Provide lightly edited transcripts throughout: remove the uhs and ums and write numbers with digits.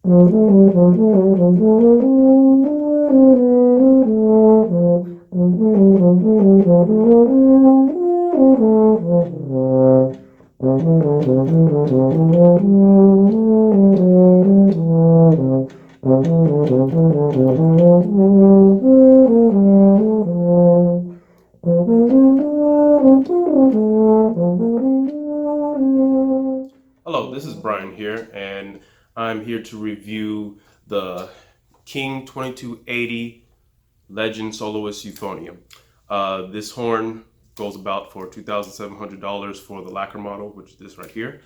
Hello, this is Brian here, and I'm here to review the King 2280 Legend Soloist Euphonium. This horn goes about for $2,700 for the lacquer model, which is this right here,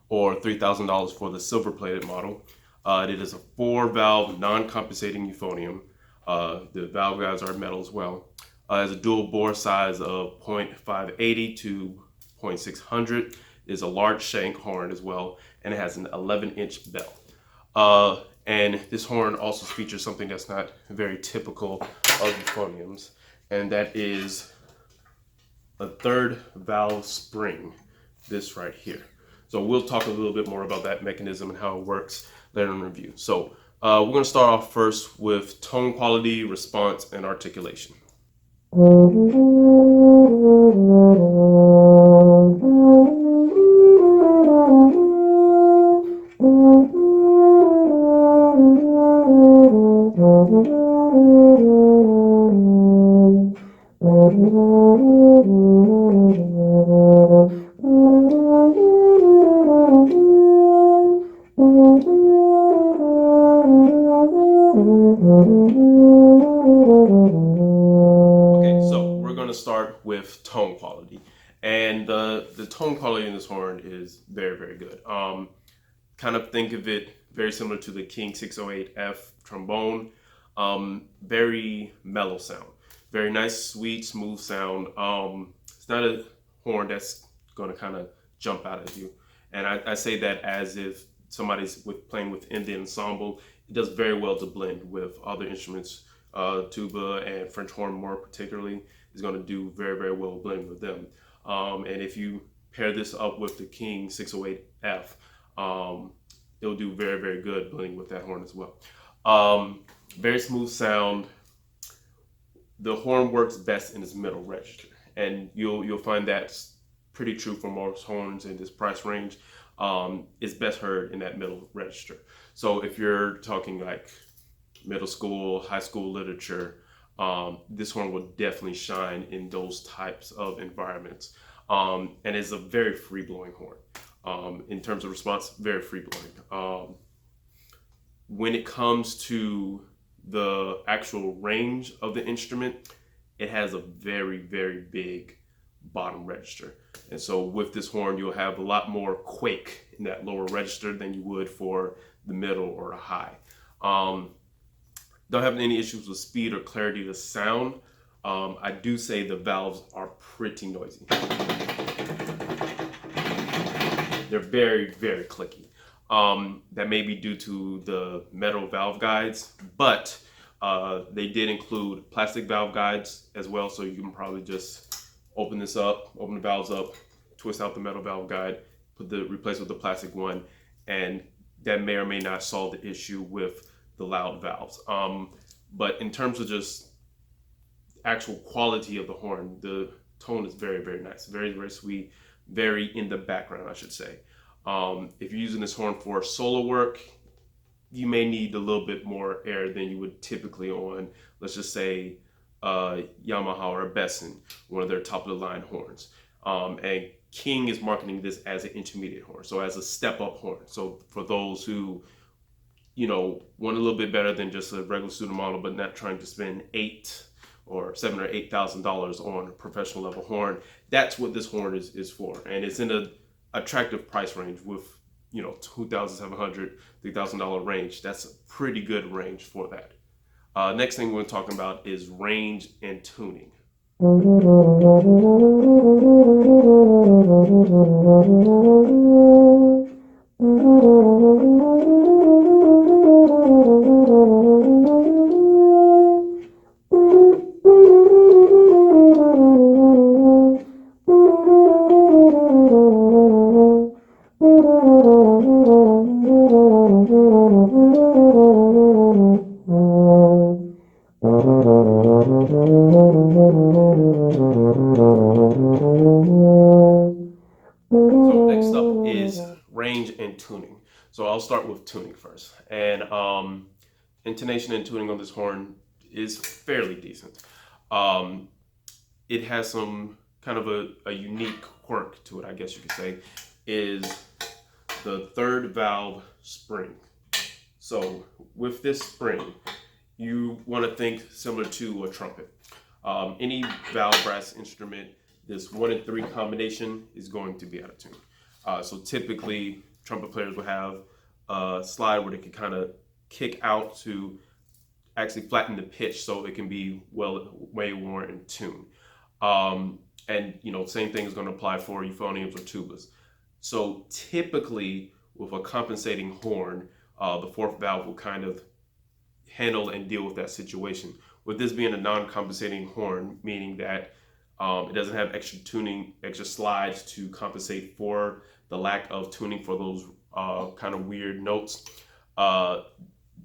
or $3,000 for the silver-plated model. It is a 4-valve non-compensating euphonium. The valve guides are metal as well. It has a dual bore size of .580 to .600. Is a large shank horn as well, and it has an 11-inch bell. And this horn also features something that's not very typical of euphoniums, and that is a 3rd valve spring, this right here. So we'll talk a little bit more about that mechanism and how it works later in review. So we're going to start off first with tone quality, response, and articulation. Start with tone quality, and the tone quality in this horn is very, very good. Kind of think of it very similar to the King 608F trombone. Very mellow sound, very nice, sweet, smooth sound. It's not a horn that's going to kind of jump out at you, and I say that as if somebody's playing within the ensemble. It does very well to blend with other instruments. Tuba and French horn more particularly is going to do very, very well blending with them. And if you pair this up with the King 608F, it'll do very, very good blending with that horn as well. Very smooth sound. The horn works best in its middle register, and you'll find that's pretty true for most horns in this price range. It's best heard in that middle register. So if you're talking like middle school, high school literature, this horn will definitely shine in those types of environments. And it's a very free-blowing horn. In terms of response, very free-blowing. When it comes to the actual range of the instrument, it has a very, very big bottom register. And so with this horn, you'll have a lot more quake in that lower register than you would for the middle or a high. Don't have any issues with speed or clarity of the sound. I do say the valves are pretty noisy. They're very, very clicky. That may be due to the metal valve guides, but they did include plastic valve guides as well, so you can probably just open the valves up, twist out the metal valve guide, replace with the plastic one, and that may or may not solve the issue with the loud valves. But in terms of just actual quality of the horn, the tone is very, very nice, very, very sweet, very in the background, I should say. If you're using this horn for solo work, you may need a little bit more air than you would typically on, let's just say, Yamaha or Besson, one of their top of the line horns. And King is marketing this as an intermediate horn, so as a step up horn. So for those who, want a little bit better than just a regular student model, but not trying to spend $7,000 or $8,000 on a professional level horn, that's what this horn is for. And it's in an attractive price range with, $2,700, $3,000 range. That's a pretty good range for that. Next thing we're talking about is range and tuning. So next up is range and tuning. So I'll start with tuning first. And intonation and tuning on this horn is fairly decent. Um, it has some kind of a unique quirk to it, I guess you could say, is the third valve spring. So with this spring, you want to think similar to a trumpet. Any valve brass instrument, this 1 and 3 combination is going to be out of tune. So typically, trumpet players will have a slide where they can kind of kick out to actually flatten the pitch so it can be way more in tune. And same thing is going to apply for euphoniums or tubas. So typically, with a compensating horn, the fourth valve will kind of handle and deal with that situation. With this being a non-compensating horn, meaning that it doesn't have extra tuning, extra slides to compensate for the lack of tuning for those kind of weird notes.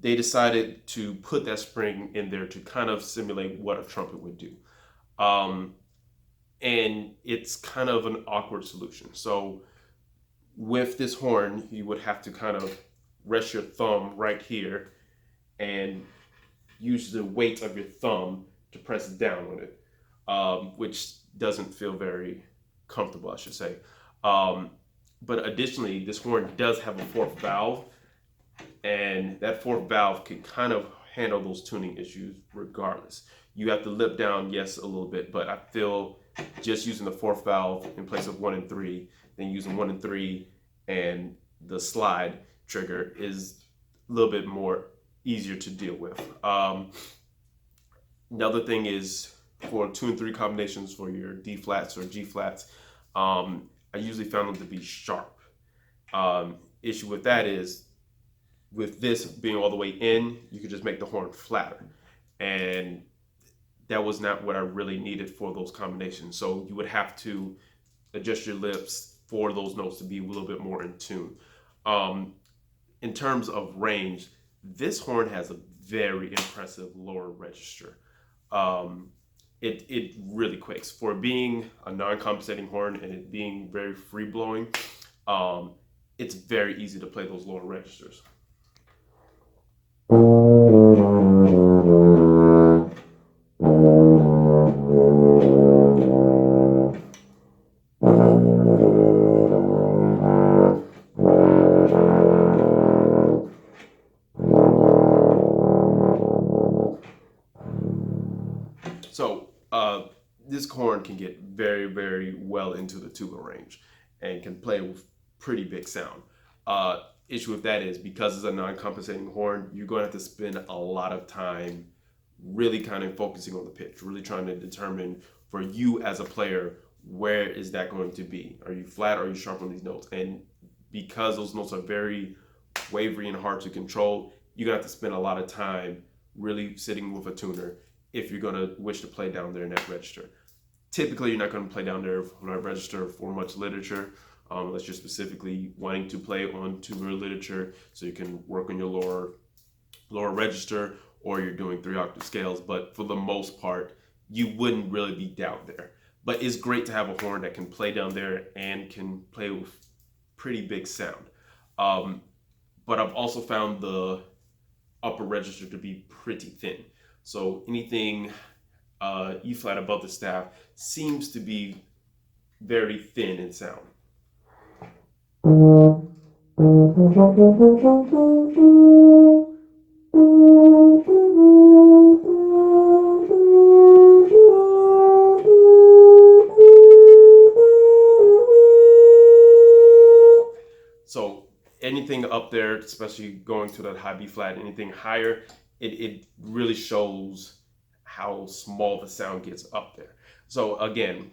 They decided to put that spring in there to kind of simulate what a trumpet would do. And it's kind of an awkward solution. So with this horn, you would have to kind of rest your thumb right here and use the weight of your thumb to press down on it, which doesn't feel very comfortable, I should say. But additionally, this horn does have a fourth valve, and that fourth valve can kind of handle those tuning issues regardless. You have to lip down, yes, a little bit, but I feel just using the fourth valve in place of 1 and 3, then using 1 and 3 and the slide trigger is a little bit more easier to deal with. Another thing is for 2 and 3 combinations for your D flats or G flats, I usually found them to be sharp. Issue with that is, with this being all the way in, you could just make the horn flatter. And that was not what I really needed for those combinations. So you would have to adjust your lips for those notes to be a little bit more in tune. In terms of range, this horn has a very impressive lower register. It really quakes. For being a non-compensating horn and it being very free-blowing, it's very easy to play those lower registers. So this horn can get very, very well into the tuba range and can play with pretty big sound. Issue with that is, because it's a non-compensating horn, you're going to have to spend a lot of time really kind of focusing on the pitch, really trying to determine for you as a player, where is that going to be? Are you flat or are you sharp on these notes? And because those notes are very wavery and hard to control, you're going to have to spend a lot of time really sitting with a tuner if you're going to wish to play down there in that register. Typically, you're not going to play down there on that register for much literature, unless you're specifically wanting to play on tubular literature, so you can work on your lower register, or you're doing 3-octave scales. But for the most part, you wouldn't really be down there. But it's great to have a horn that can play down there and can play with pretty big sound. But I've also found the upper register to be pretty thin. So anything E flat above the staff seems to be very thin in sound. So anything up there, especially going to that high B flat, anything higher, it really shows how small the sound gets up there. So again,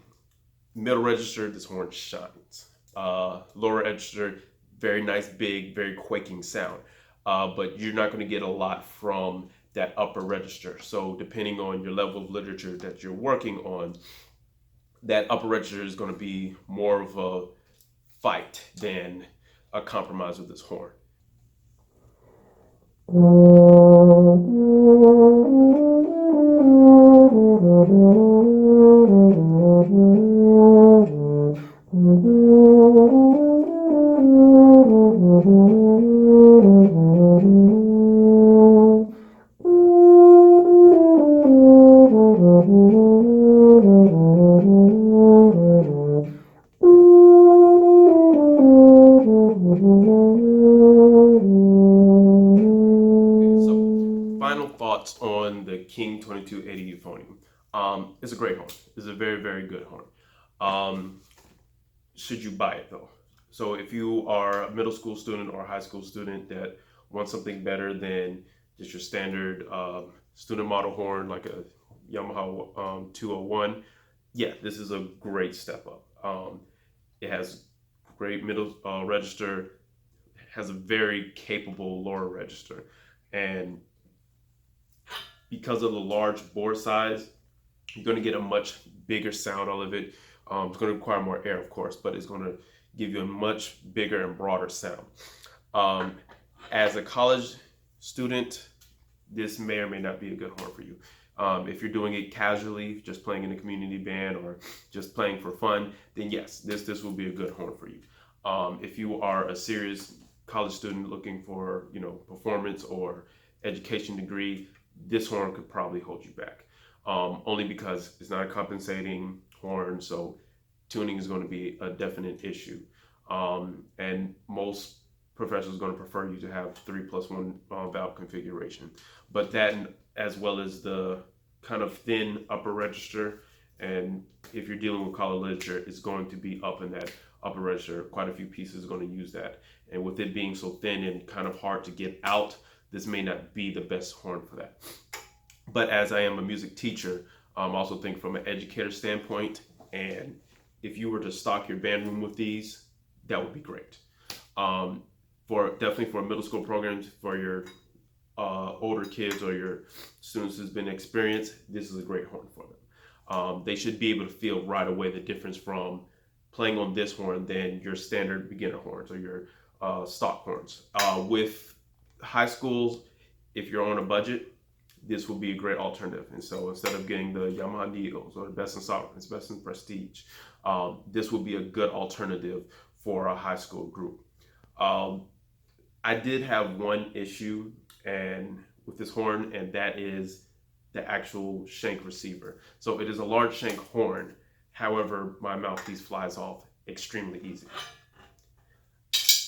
middle register, this horn shines. Lower register, very nice, big, very quaking sound. But you're not going to get a lot from that upper register. So depending on your level of literature that you're working on, that upper register is going to be more of a fight than a compromise with this horn. Final thoughts on the King 2280 Euphonium. It's a great horn. It's a very, very good horn. Should you buy it though? So if you are a middle school student or a high school student that wants something better than just your standard student model horn like a Yamaha 201, yeah, this is a great step up. It has great middle register, has a very capable lower register, and because of the large bore size, you're going to get a much bigger sound out of it. It's going to require more air, of course, but it's going to give you a much bigger and broader sound. As a college student, this may or may not be a good horn for you. If you're doing it casually, just playing in a community band or just playing for fun, then yes, this will be a good horn for you. If you are a serious college student looking for, performance or education degree, this horn could probably hold you back. Only because it's not a compensating horn, so tuning is going to be a definite issue. And most professors are going to prefer you to have 3+1 valve configuration. But that, as well as the kind of thin upper register, and if you're dealing with college literature, it's going to be up in that upper register. Quite a few pieces are going to use that. And with it being so thin and kind of hard to get out, this may not be the best horn for that. But as I am a music teacher, I also think from an educator standpoint, and if you were to stock your band room with these, that would be great. Definitely for middle school programs, for your older kids or your students who's been experienced, this is a great horn for them. They should be able to feel right away the difference from playing on this horn than your standard beginner horns or your stock horns. With high schools, if you're on a budget, this will be a great alternative. And so instead of getting the Yamaha Neos or the Best in Sovereigns, Best in Prestige, this will be a good alternative for a high school group. I did have one issue with this horn, and that is the actual shank receiver. So it is a large shank horn. However, my mouthpiece flies off extremely easy.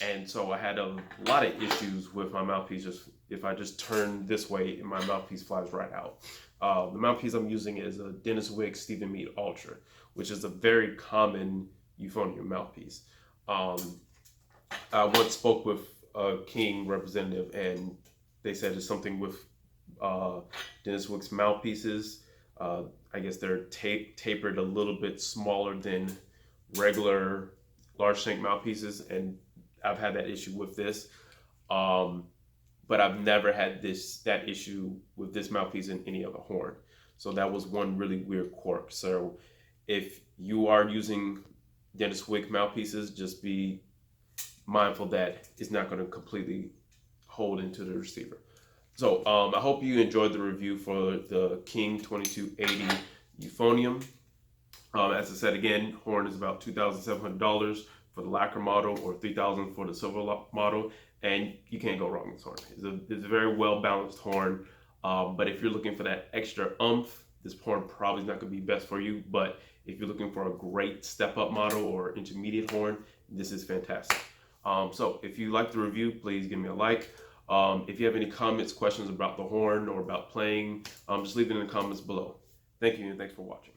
And so I had a lot of issues with my mouthpiece. If I just turn this way, my mouthpiece flies right out. The mouthpiece I'm using is a Dennis Wick Stephen Mead Ultra, which is a very common euphonium mouthpiece. I once spoke with a King representative, and they said it's something with Dennis Wick's mouthpieces. I guess they're tapered a little bit smaller than regular large shank mouthpieces, and I've had that issue with this, but I've never had that issue with this mouthpiece in any other horn. So that was one really weird quirk. So if you are using Dennis Wick mouthpieces, just be mindful that it's not going to completely hold into the receiver. So I hope you enjoyed the review for the King 2280 Euphonium. As I said again, horn is about $2,700 for the lacquer model or $3,000 for the silver model, and you can't go wrong with this horn. It's a very well balanced horn, but if you're looking for that extra oomph, this horn probably is not going to be best for you. But if you're looking for a great step up model or intermediate horn, this is fantastic. So if you like the review, please give me a like. If you have any comments, questions about the horn or about playing, just leave it in the comments below. Thank you, and thanks for watching.